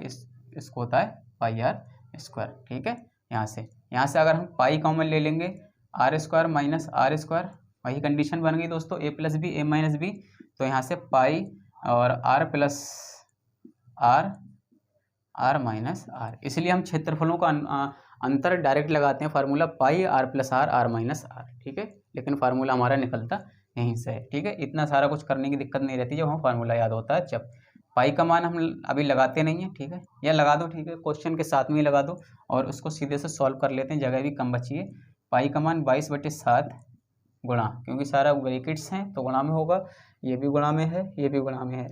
इसको होता है पाई आर स्क्वायर। ठीक है, यहाँ से अगर हम पाई कॉमन ले लेंगे, R square minus R square, वही कंडीशन बन गई दोस्तों, A plus B A minus B. तो यहाँ से पाई और R plus R minus R, इसलिए हम क्षेत्रफलों का अंतर डायरेक्ट लगाते हैं, formula pi R plus R minus R. ठीक है, लेकिन फार्मूला हमारा निकलता यहीं से है। ठीक है, इतना सारा कुछ करने की दिक्कत नहीं रहती जब हमें फार्मूला याद होता है। जब पाई का मान हम अभी लगाते नहीं हैं, ठीक है, या लगा दो, ठीक है, क्वेश्चन के साथ में ही लगा दो और उसको सीधे से सॉल्व कर लेते हैं, जगह भी कम बची है। पाई का मान 22/7 गुणा, क्योंकि सारा ब्रैकेट्स हैं तो गुणा में होगा, ये भी गुणा में है, ये भी गुणा में है।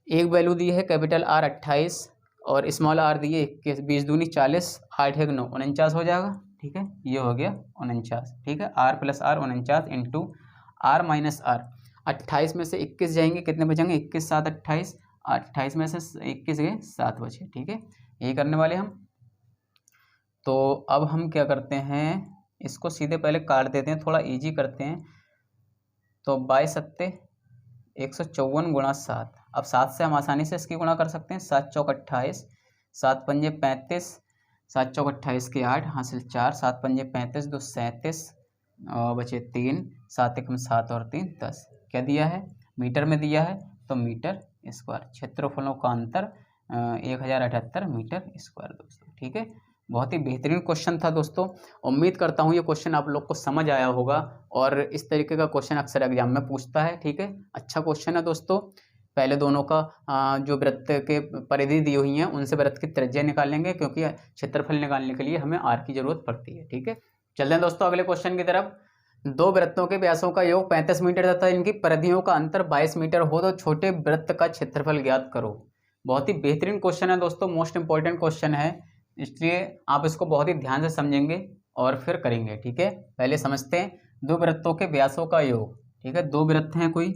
एक वैल्यू दी है कैपिटल आर 28 और स्मॉल आर दिए 21, 20 दूनी 40, 8 1 9 49 हो जाएगा। ठीक है, ये हो गया 49। ठीक है, R plus R 49 into R minus R, 28 में से 21 जाएंगे, कितने बचेंगे, 21 7 28, 28 में से 21 गए 7 बचे। ठीक है, यही करने वाले हम। तो अब हम क्या करते हैं, इसको सीधे पहले काट देते हैं, थोड़ा इजी करते हैं। तो 22 सत्ते 154 गुणा 7, अब 7 से हम आसानी से इसकी गुणा कर सकते हैं, 7 चौक 28, 7 पंजे 35, 7 चौक 28 के 8 हासिल 4, 7 पंजे 35 2 37 बचे 3, 7 एकम 7 और 3 10। क्या दिया है, मीटर में दिया है, तो मीटर स्क्वायर। क्षेत्रफलों का अंतर 1078 मीटर स्क्वायर दोस्तों। ठीक है, बहुत ही बेहतरीन क्वेश्चन था दोस्तों। उम्मीद करता हूँ ये क्वेश्चन आप लोग को समझ आया होगा और इस तरीके का क्वेश्चन अक्सर एग्जाम में पूछता है। ठीक है, अच्छा क्वेश्चन है दोस्तों। पहले दोनों का जो वृत्त के परिधि दी हुई हैं उनसे वृत्त की त्रिज्या निकालेंगे, क्योंकि क्षेत्रफल निकालने के लिए हमें आर की जरूरत पड़ती है। ठीक है, चलते हैं दोस्तों अगले क्वेश्चन की तरफ। दो वृत्तों के व्यासों का योग 35 मीटर तथा इनकी परिधियों का अंतर 22 मीटर हो तो छोटे वृत्त का क्षेत्रफल ज्ञात करो। बहुत ही बेहतरीन क्वेश्चन है दोस्तों, मोस्ट इंपॉर्टेंट क्वेश्चन है, इसलिए आप इसको बहुत ही ध्यान से समझेंगे और फिर करेंगे। ठीक है, पहले समझते हैं दो वृत्तों के व्यासों का योग। ठीक है, दो वृत्त हैं कोई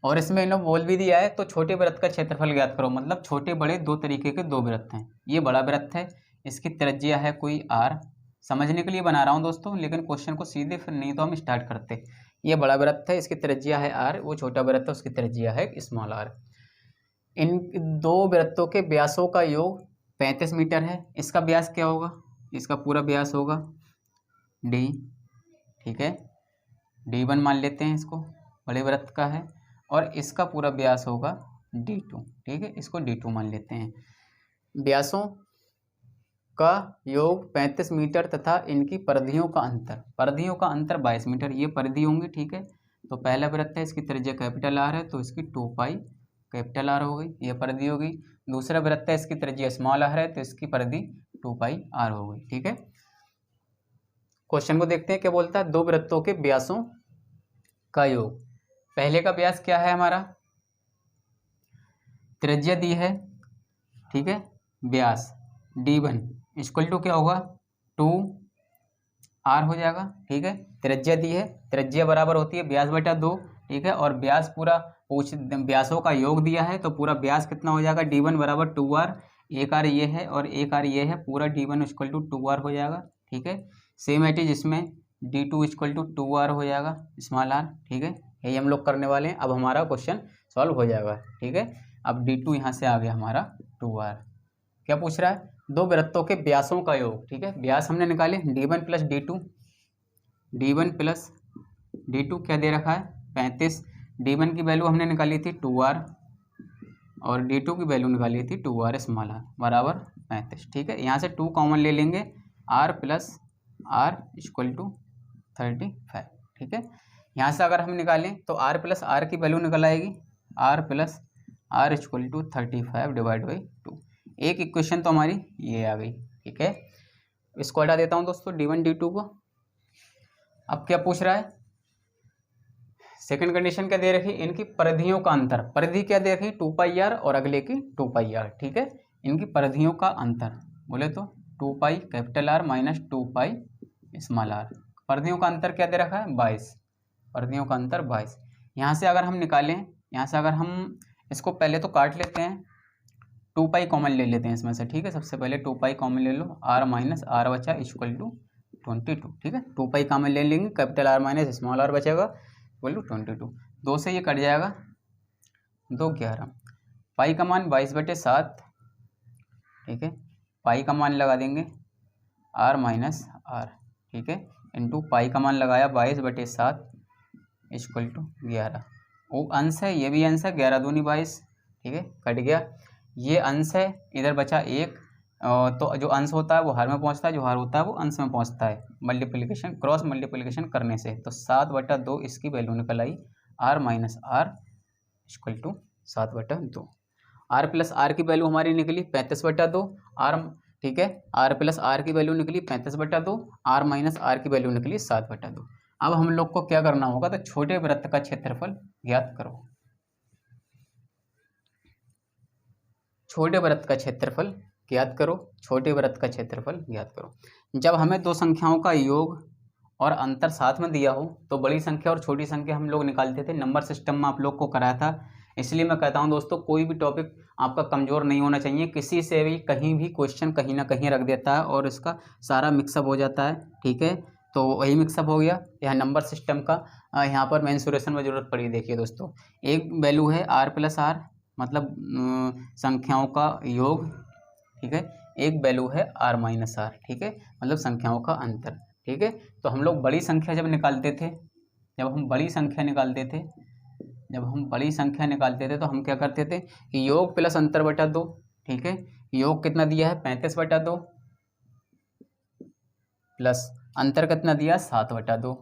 और इसमें इन्होंने बोल भी दिया है, तो छोटे वृत्त का क्षेत्रफल ज्ञात करो, मतलब छोटे बड़े दो तरीके के दो वृत्त हैं। ये बड़ा वृत्त है, इसकी त्रिज्या है कोई आर, समझने के लिए बना रहा हूँ दोस्तों, लेकिन क्वेश्चन को सीधे फिर नहीं तो हम स्टार्ट करते। ये बड़ा वृत्त है, इसकी त्रिज्या है आर, वो छोटा वृत्त है उसकी त्रिज्या है स्मॉल आर। इन दो वृत्तों के व्यासों का योग 35 मीटर है। इसका व्यास क्या होगा, इसका पूरा व्यास होगा डी। ठीक है, D1 मान लेते हैं, इसको बड़े वृत्त का है, और इसका पूरा व्यास होगा D2। ठीक है, इसको D2 मान लेते हैं। व्यासों का योग 35 मीटर तथा इनकी परिधियों का अंतर, परिधियों का अंतर 22 मीटर, ये परिधि होंगी। ठीक है, तो पहला वृत्त है, इसकी त्रिज्या कैपिटल आर है, तो इसकी 2 पाई कैपिटल आर हो गई, ये परिधि हो गई। दूसरा वृत्त है, इसकी त्रिज्या स्मॉल आर है, तो इसकी परिधि 2 पाई आर हो गई। ठीक है, क्वेश्चन को देखते हैं क्या बोलता है। दो वृत्तों के व्यासों का योग, पहले का व्यास क्या है हमारा, त्रिज्या दी है। ठीक है, व्यास D1 इक्वल टू क्या होगा 2R हो जाएगा। ठीक है, त्रिज्या दी है, त्रिज्या बराबर होती है व्यास बटा 2। ठीक है, और व्यास पूरा व्यासों का योग दिया है, तो पूरा व्यास कितना हो जाएगा, D1 बराबर 2R, एक आर ये है और एक आर ये है, पूरा D1 इक्वल टू 2R हो जाएगा। ठीक है, सेम एट इज इसमें D2 इक्वल टू 2R हो जाएगा स्मॉल आर। ठीक है, यही हम लोग करने वाले हैं। अब हमारा क्वेश्चन सॉल्व हो जाएगा। ठीक है, अब D2 यहाँ से आ गया हमारा 2R। क्या पूछ रहा है, दो वृत्तों के व्यासों का योग। ठीक है, व्यास हमने निकाले D1 plus D2, D1 plus D2 क्या दे रखा है 35। D1 की वैल्यू हमने निकाली थी 2R और D2 की वैल्यू निकाली थी 2R स्मॉल आर बराबर 35। ठीक है, यहाँ से 2 कॉमन ले लेंगे, R plus R equal to 35। ठीक है, यहाँ से अगर हम निकालें तो R प्लस R की वैल्यू निकल आएगी, R plus R equal to 35 divide by 2। एक इक्वेशन तो हमारी ये आ गई, ठीक है। इसको हटा देता हूँ दोस्तों d1 d2 को। अब क्या पूछ रहा है, सेकंड कंडीशन क्या दे रखी, इनकी परिधियों का अंतर। परिधि क्या दे रखी, 2πr और अगले की 2πr, ठीक है। इनकी परिधियों का अंतर बोले तो 2π capital R minus 2π small r। परिधियों का अंतर क्या दे रखा है, 22। परिधियों का अंतर 22। यहाँ से अगर हम निकालें, यहाँ से अगर हम इसको पहले तो काट लेते हैं, 2π कॉमन ले लेते हैं इसमें से, ठीक है। सबसे पहले 2π कॉमन ले लो, r माइनस r बचा इक्वल टू 22, ठीक है। 2π कॉमन ले लेंगे, capital R minus small r बचेगा इक्वल टू 22। 2 से ये कट जाएगा, 2 11। पाई का मान 22/7, ठीक है। पाई का मान लगा देंगे r माइनस r, ठीक है, इंटू पाई का मान लगाया 22/7 इक्वल टू 11। वो अंश है, ये भी अंश है, 11 दूनी 22, ठीक है, कट गया। ये अंश है, इधर बचा 1, तो जो अंश होता है वो हर में पहुंचता है, जो हर होता है वो अंश में पहुंचता है मल्टीप्लिकेशन, क्रॉस मल्टीप्लिकेशन करने से। तो 7/2 इसकी वैल्यू निकल आई, r minus r equal to 7/2। r plus r की वैल्यू हमारी निकली 35/2, r, ठीक है। r प्लस r की वैल्यू निकली 35/2, r माइनस r की वैल्यू निकली 7/2। अब हम लोग को क्या करना होगा, तो छोटे वृत्त का क्षेत्रफल ज्ञात करो। छोटे वृत्त का क्षेत्रफल ज्ञात करो, छोटे वृत्त का क्षेत्रफल ज्ञात करो। जब हमें दो संख्याओं का योग और अंतर साथ में दिया हो तो बड़ी संख्या और छोटी संख्या हम लोग निकालते थे, नंबर सिस्टम में आप लोग को कराया था। इसलिए मैं कहता हूं दोस्तों, कोई भी टॉपिक आपका कमज़ोर नहीं होना चाहिए। किसी से भी कहीं भी क्वेश्चन कहीं ना कहीं रख देता है और इसका सारा मिक्सअप हो जाता है, ठीक है। तो वही मिक्सअप हो गया यहाँ नंबर सिस्टम का। यहाँ पर मेंसुरेशन में ज़रूरत पड़ी। देखिए दोस्तों, एक वैल्यू है r प्लस r, मतलब संख्याओं का योग, ठीक है। एक वैल्यू है r माइनस r, ठीक है, मतलब संख्याओं का अंतर, ठीक है। तो हम लोग बड़ी संख्या जब निकालते थे, जब हम बड़ी संख्या निकालते थे तो हम क्या करते थे कि योग प्लस अंतर बटा 2, ठीक है। योग कितना दिया है 35/2 प्लस अंतर कितना दिया 7/2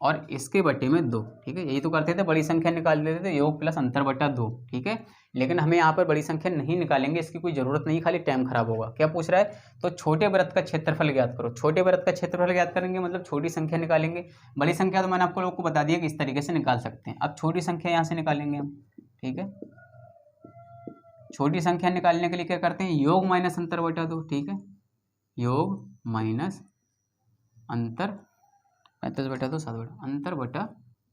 और इसके बटे में 2, ठीक है। यही तो करते थे, बड़ी संख्या निकाल देते थे, योग प्लस अंतर बटा 2, ठीक है। लेकिन हमें यहाँ पर बड़ी संख्या नहीं निकालेंगे, इसकी कोई ज़रूरत नहीं, खाली टाइम खराब होगा। क्या पूछ रहा है, तो छोटे वृत्त का क्षेत्रफल ज्ञात करो। छोटे वृत्त का क्षेत्रफल ज्ञात करेंगे मतलब छोटी संख्या निकालेंगे। बड़ी संख्या तो मैंने आपको लोग को बता दिया कि इस तरीके से निकाल सकते हैं। अब छोटी संख्या यहाँ से निकालेंगे हम, ठीक है। छोटी संख्या निकालने के लिए क्या करते हैं, योग माइनस अंतर बटा 2, ठीक है। योग माइनस अंतर 35/2 7/2 अंतर बटा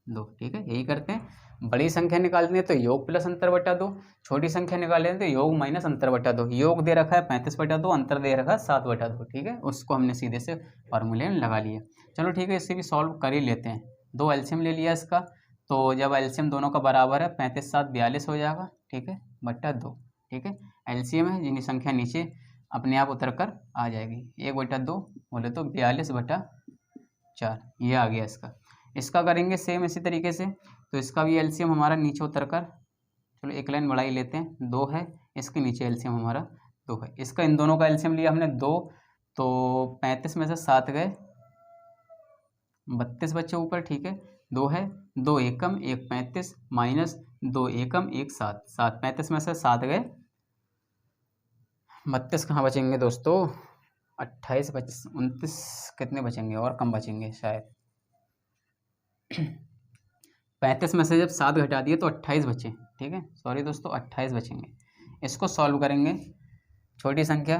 2, ठीक है, यही करते हैं। बड़ी संख्या निकालनी है तो योग प्लस अंतर बटा 2, छोटी संख्या निकालनी है तो योग माइनस अंतर बटा 2। योग दे रखा है 35/2, अंतर दे रखा है 7/2, ठीक है। उसको हमने सीधे से फार्मूले में लगा लिया। चलो ठीक है, इससे भी सॉल्व कर ही लेते हैं। 2 एलसीएम ले लिया इसका, तो जब एलसीएम दोनों का बराबर है 35 7 42 हो जाएगा, ठीक है, बटा 2, ठीक है। एलसीएम है, जिनकी संख्या नीचे अपने आप उतर कर आ जाएगी। 1/2 बोले तो 42/4, ये आ गया इसका। इसका करेंगे सेम इसी तरीके से, तो इसका भी एलसीएम हमारा नीचे उतर कर, चलो एक लाइन बढ़ा ही लेते हैं, 2 है, इसके नीचे एलसीएम हमारा 2 है। इसका इन दोनों का एलसीएम लिया हमने 2, तो 35 में से 7 गए, 32 बच्चे ऊपर, ठीक है। 2 है, 2 एकम 1 35 माइनस 2 एकम 1 7, 7 35 में से 7 गए, 32 कहाँ बचेंगे दोस्तों, 28 29 कितने बचेंगे, और कम बचेंगे शायद। 35 में से जब 7 घटा दिए तो 28 बचे, ठीक है, सॉरी दोस्तों 28 बचेंगे। इसको सॉल्व करेंगे, छोटी संख्या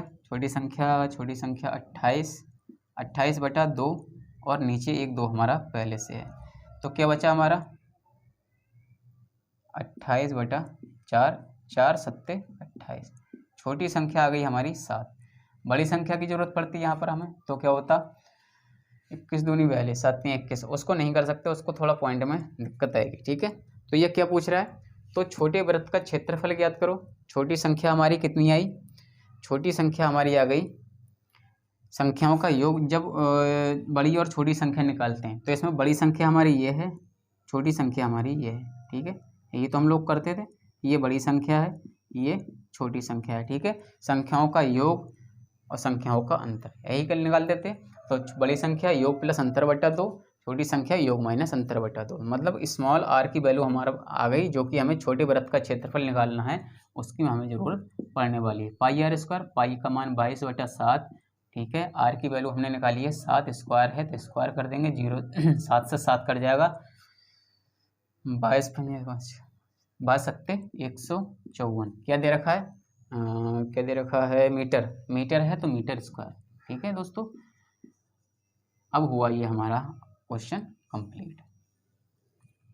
28 बटा 2 और नीचे 1 2 हमारा पहले से है, तो क्या बचा हमारा 28/4, 4 7 28। छोटी संख्या आ गई हमारी 7। बड़ी संख्या की जरूरत पड़ती है यहाँ पर हमें, तो क्या होता 21 दूनी 42, 7 में 21। उसको नहीं कर सकते, उसको थोड़ा पॉइंट में दिक्कत आएगी, ठीक है। तो ये क्या पूछ रहा है, तो छोटे वृत्त का क्षेत्रफल ज्ञात करो। छोटी संख्या हमारी कितनी आई, छोटी संख्या हमारी आ गई, संख्याओं का योग जब बड़ी और छोटी संख्या निकालते हैं तो इसमें बड़ी संख्या हमारी ये है, छोटी संख्या हमारी ये है, ठीक है। ये तो हम लोग करते थे, ये बड़ी संख्या है, ये छोटी संख्या है, ठीक है। संख्याओं का योग और संख्याओं का अंतर यही कल निकाल देते। तो बड़ी संख्या योग प्लस अंतर बटा 2, छोटी संख्या योग माइनस अंतर बटा 2, मतलब स्मॉल आर की वैल्यू हमारा आ गई, जो कि हमें छोटे वृत्त का क्षेत्रफल निकालना है, उसकी हमें जरूरत पड़ने वाली है। पाई आर स्क्वायर, पाई का मान 22/7, ठीक है। आर की वैल्यू हमने निकाली है 7 स्क्वायर है, तो स्क्वायर कर देंगे, 0 7 से 7 कट जाएगा, 22 सकते 154। क्या दे रखा है, क्या दे रखा है, मीटर, मीटर है तो मीटर स्क्वायर, ठीक है दोस्तों। अब हुआ ये हमारा क्वेश्चन कंप्लीट,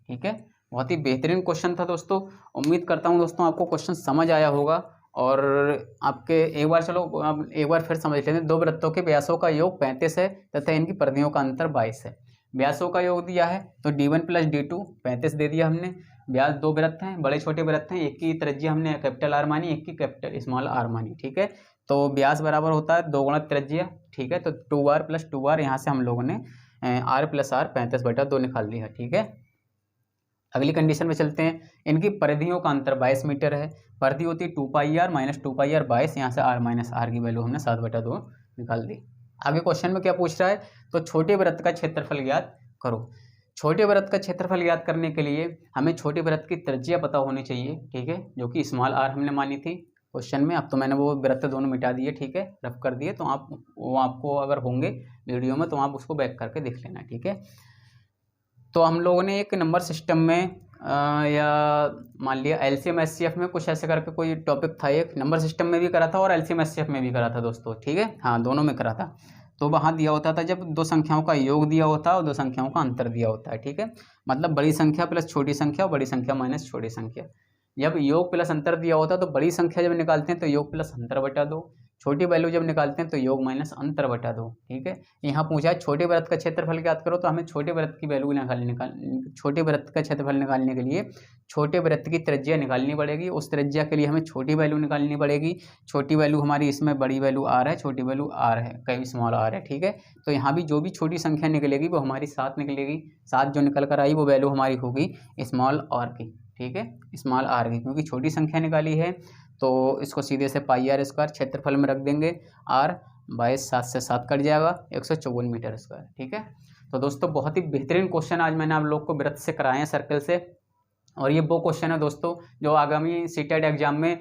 ठीक है। बहुत ही बेहतरीन क्वेश्चन था दोस्तों। उम्मीद करता हूँ दोस्तों आपको क्वेश्चन समझ आया होगा, और आपके एक बार चलो अब एक बार फिर समझ लेते हैं। दो वृत्तों के व्यासों का योग 35 है तथा इनकी परिधियों का अंतर 22 है। व्यासों का योग दिया है तो d1 + d2 35 दे दिया हमने। व्यास दो वृत्त हैं, बड़े छोटे वृत्त हैं, एक की त्रिज्या हमने कैपिटल आर मानी, एक की कैपिटल स्मॉल आर मानी, ठीक है। तो व्यास बराबर होता है 2 गुणा त्रिज्या, ठीक है। तो 2r + 2r, यहाँ से हम लोगों ने r + r 35/2 निकाल दिया, ठीक है। अगली कंडीशन में चलते हैं। इनकी परिधियों का अंतर 22 मीटर है। परिधि होती है 2πr - 2πr 22, यहाँ से r - r की वैल्यू हमने 7/2 निकाल दी। आगे क्वेश्चन में क्या पूछ रहा है, तो छोटे वृत्त का क्षेत्रफल ज्ञात करो। छोटे वृत्त का क्षेत्रफल ज्ञात करने के लिए हमें छोटे वृत्त की त्रिज्या पता होनी चाहिए, ठीक है, जो कि स्मॉल r हमने मानी थी क्वेश्चन में। अब तो मैंने वो वृत्त दोनों मिटा दिए, ठीक है, रफ कर दिए, तो आपको अगर होंगे वीडियो में तो आप उसको बैक करके देख लेना, ठीक है। तो हम लोगों ने एक नंबर सिस्टम में या मान लिया LCM SCF में कुछ ऐसे करके कोई टॉपिक था, एक नंबर सिस्टम में भी करा था और LCM SCF में भी करा था दोस्तों, ठीक है, हाँ दोनों में करा था। तो वहाँ दिया होता था जब दो संख्याओं का योग दिया होता है और दो संख्याओं का अंतर दिया होता है, ठीक है, मतलब बड़ी संख्या प्लस छोटी संख्या और बड़ी संख्या माइनस छोटी संख्या। जब योग प्लस अंतर दिया होता है तो बड़ी संख्या जब निकालते हैं तो योग प्लस अंतर बटा 2, छोटी वैल्यू जब निकालते हैं तो योग माइनस अंतर बटा 2, ठीक है। यहाँ पूछा है छोटे वृत्त का क्षेत्रफल ज्ञात करो, तो हमें छोटे वृत्त की वैल्यू छोटे वृत्त का क्षेत्रफल निकालने के लिए छोटे वृत्त की त्रिज्या निकालनी पड़ेगी। उस त्रिज्या के लिए हमें छोटी वैल्यू निकालनी पड़ेगी। छोटी वैल्यू हमारी इसमें बड़ी वैल्यू r है, छोटी वैल्यू r है, कहीं स्मॉल r है, ठीक है। तो यहाँ भी जो भी छोटी संख्या निकलेगी वो हमारी 7 निकलेगी। 7 जो निकल कर आई वो वैल्यू हमारी होगी स्मॉल r की, ठीक है, स्मॉल r की, क्योंकि छोटी संख्या निकाली है। तो इसको सीधे से πr स्क्वायर क्षेत्रफल में रख देंगे, r 22 7 से 7 कट जाएगा, 154 मीटर स्क्वायर, ठीक है। तो दोस्तों बहुत ही बेहतरीन क्वेश्चन आज मैंने आप लोग को वृत्त से कराए हैं, सर्कल से। और ये वो क्वेश्चन है दोस्तों जो आगामी सीटेट एग्जाम में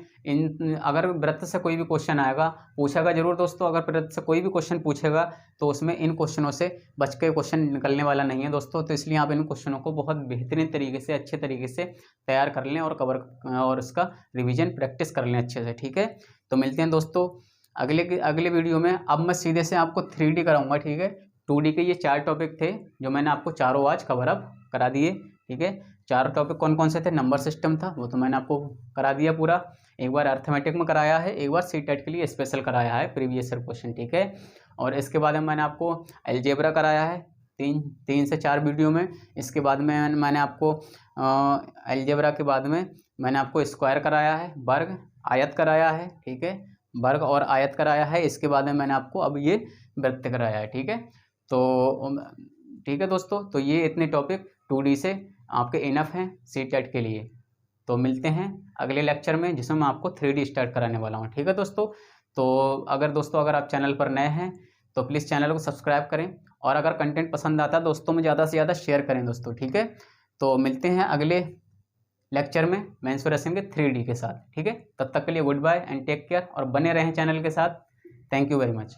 अगर वृत्त से कोई भी क्वेश्चन आएगा पूछेगा जरूर दोस्तों। अगर वृत्त से कोई भी क्वेश्चन पूछेगा तो उसमें इन क्वेश्चनों से बच के क्वेश्चन निकलने वाला नहीं है दोस्तों। तो इसलिए आप इन क्वेश्चनों को बहुत बेहतरीन तरीके से, अच्छे तरीके से तैयार कर लें और इसका रिविजन प्रैक्टिस कर लें अच्छे से, ठीक है। तो मिलते हैं दोस्तों अगले वीडियो में। अब मैं सीधे से आपको 3D कराऊंगा, ठीक है। 2D के ये 4 टॉपिक थे जो मैंने आपको चारों आज कवर अप करा दिए, ठीक है। 4 टॉपिक कौन कौन से थे, नंबर सिस्टम था वो तो मैंने आपको करा दिया पूरा, एक बार अर्थमेटिक में कराया है, एक बार सीटेट के लिए स्पेशल कराया है प्रीवियस ईयर क्वेश्चन, ठीक है। और इसके बाद में मैंने आपको अलजेब्रा कराया है 3 से 4 वीडियो में। इसके बाद में मैंने आपको अलजेब्रा के बाद में मैंने आपको स्क्वायर कराया है, वर्ग आयत कराया है, ठीक है, वर्ग और आयत कराया है। इसके बाद में मैंने आपको अब ये वृत्त कराया है, ठीक है। तो ठीक है दोस्तों, तो ये इतने टॉपिक 2D से आपके इनफ हैं सीटेट के लिए। तो मिलते हैं अगले लेक्चर में जिसमें मैं आपको 3D स्टार्ट कराने वाला हूँ, ठीक है दोस्तों। तो अगर आप चैनल पर नए हैं तो प्लीज़ चैनल को सब्सक्राइब करें, और अगर कंटेंट पसंद आता है दोस्तों में ज़्यादा से ज़्यादा शेयर करें दोस्तों, ठीक है। तो मिलते हैं अगले लेक्चर में मेंसुरेशन के 3D के साथ, ठीक है। तब तक के लिए good bye and take care, और बने रहें चैनल के साथ। Thank you very much.